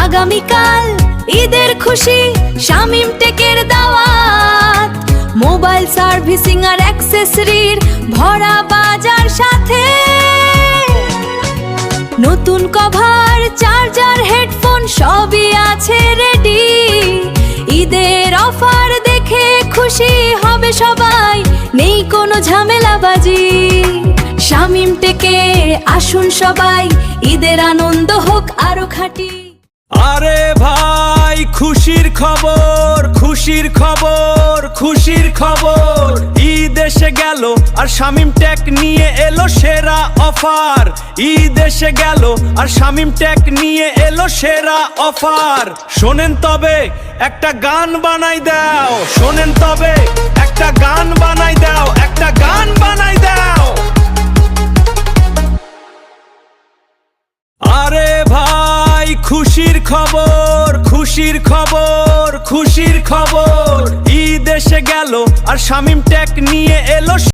আগামীকাল ঈদের খুশি, শামিম টেকের দাওয়াত। মোবাইল সার্ভিসিং আর অ্যাক্সেসরির ভরা বাজার সাথে। নতুন কভার, চার্জার, হেডফোন সবই আছে রেডি। ঈদের অফার দেখে খুশি হবে সবাই, নেই কোনো ঝামেলাবাজি। শামিম টেকে আসুন সবাই, ঈদের আনন্দ হোক আরো খাঁটি। আরে ভাই খুশির খবর, খুশির খবর, খুশির খবর। ঈদ এসে গেল আর শামিম টেক নিয়ে এলো সেরা অফার। ঈদ এসে গেল আর শামিম টেক নিয়ে এলো সেরা অফার। শোনেন তবে একটা গান বানাই দাও, শোনেন তবে একটা গান বানাই দাও, একটা গান বানাই দাও। আরে ভাই খুশির খবর, খুশির খবর, খুশির খবর। ঈদ এসে গেল আর শামিম টেক নিয়ে এলো